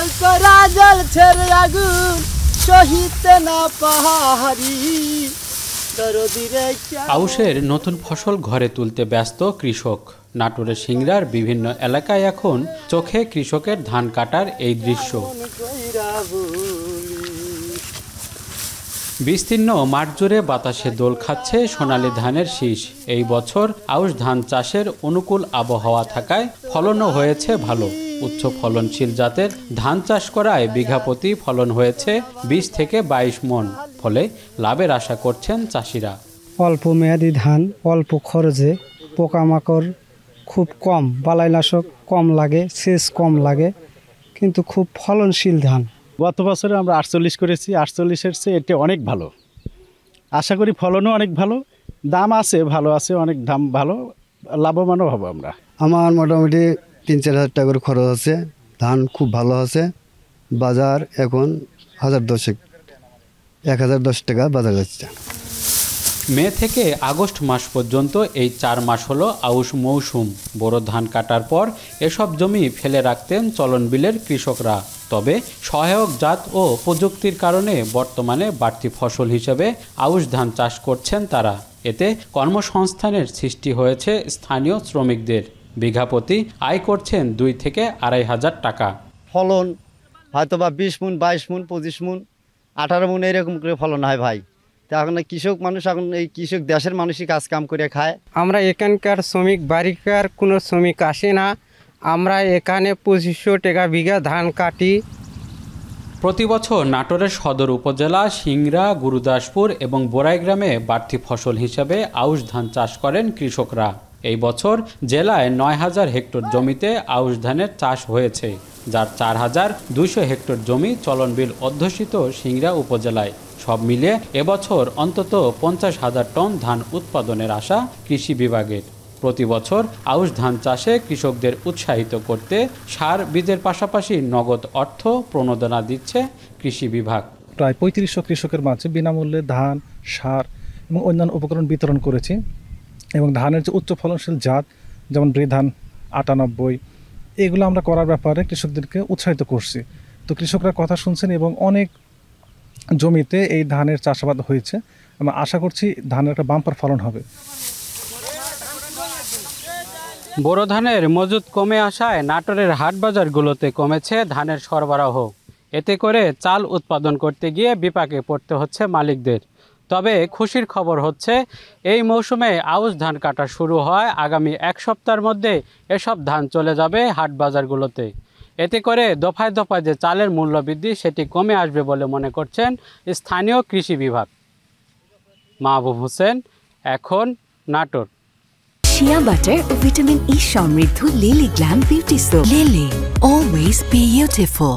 জল করা জল ছেড়ে আগুন সহিতে না পাহাড়ি। আউশের নতুন ফসল ঘরে তুলতে ব্যস্ত কৃষক। নাটোরের সিংড়ার বিভিন্ন এলাকায় এখন চোখে কৃষকের ধান কাটার এই দৃশ্য। বিস্তীর্ণ মাঠ জুড়ে বাতাসে দোল খাচ্ছে সোনালী ধানের শীষ। এই বছর আউশ ধান চাষের অনুকূল আবহাওয়া থাকায় ফলনও হয়েছে ভালো। উচ্চ ফলনশীল জাতের ধান চাষ করায় বিঘা প্রতি ফলন হয়েছে 20 থেকে 22 মণ। ফলে লাভের আশা করছেন চাষিরা। অল্প মেয়াদি ধান, অল্প খরচে, পোকামাকড় খুব কম, বালাইনাশক কম লাগে, সেচ কম লাগে, কিন্তু খুব ফলনশীল ধান। গত বছরে আমরা 48 করেছি। 48-এর চেয়ে এটা অনেক ভালো। আশা করি ফলনও অনেক ভালো, দাম আছে, ভালো আছে, অনেক দাম ভালো, লাভবানও হব আমরা। আমার মোটামুটি 3-4 হাজার টাকা করে খরচ আছে। ধান খুব ভালো আছে। বাজার এখন 1010 টাকা বাজার যাচ্ছে। মে থেকে আগস্ট মাস পর্যন্ত এই 4 মাস হলো আউশ মৌসুম। বোরো ধান কাটার পর এসব জমি ফেলে রাখতেন চলন বিলের কৃষকরা। তবে সহায়ক জাত ও প্রযুক্তির কারণে বর্তমানে বাড়তি ফসল হিসেবে আউশ ধান চাষ করছেন তারা। এতে কর্মসংস্থানের সৃষ্টি হয়েছে স্থানীয় শ্রমিকদের। বিঘা প্রতি আয় করছেন 2 থেকে 2.5 হাজার টাকা। ফলন হয়তো বা 20 মণ, 22 মণ, 25 মণ, 18 মণ এরকম করে ফলন হয় ভাই। তা এখন কৃষক মানুষ, এখন এই কৃষক দেশের মানুষই কাজ কাম করে খায়। আমরা এখানকার শ্রমিক, বাড়িকার কোনো শ্রমিক আসে না। আমরা এখানে 2500 টাকা বিঘা ধান কাটি। প্রতি বছর নাটোরের সদর উপজেলা সিংড়া, গুরুদাসপুর এবং বোরাই গ্রামে বাড়তি ফসল হিসেবে আউশ ধান চাষ করেন কৃষকরা। এই বছর জেলায় 9000 হেক্টর জমিতে আউশ ধানের চাষ হয়েছে, যার 4200 হেক্টর জমি চলনবিল অধ্যুষিত সিংড়া উপজেলায়। সব মিলিয়ে এবছর অন্তত 50,000 টন ধান উৎপাদনের আশা কৃষি বিভাগের। প্রতি বছর আউশ ধান চাষে কৃষকদের উৎসাহিত করতে সার বীজের পাশাপাশি নগদ অর্থ প্রণোদনা দিচ্ছে কৃষি বিভাগ। প্রায় 3500 কৃষকের মাঝে বিনামূল্যে ধান, সার এবং অন্যান্য উপকরণ বিতরণ করেছি। এবং ধানের যে উচ্চ ফলনশীল জাত, যেমন বৃধান 98, এগুলো আমরা করার ব্যাপারে কৃষকদেরকে উৎসাহিত করছি। তো কৃষকরা কথা শুনছেন এবং অনেক জমিতে এই ধানের চাষাবাদ হয়েছে। আমরা আশা করছি ধানের একটা বাম্পার ফলন হবে। বোরো ধানের মজুদ কমে আসায় নাটোরের হাট বাজারগুলোতে কমেছে ধানের সরবরাহ। এতে করে চাল উৎপাদন করতে গিয়ে বিপাকে পড়তে হচ্ছে মালিকদের। তবে খুশির খবর হচ্ছে এই মৌসুমে আউশ ধান কাটা শুরু হয় আগামী 1 সপ্তাহের মধ্যে এসব ধান চলে যাবে হাট বাজারগুলোতে। এতে করে দফায় দফায় যে চালের মূল্য বৃদ্ধি সেটি কমে আসবে বলে মনে করছেন স্থানীয় কৃষি বিভাগ। মাহবুব হোসেন, এখন, নাটোর। শিয়া বাটার ও ভিটামিন ই সমৃদ্ধ lily glam beauty soap. Lily, always beautiful.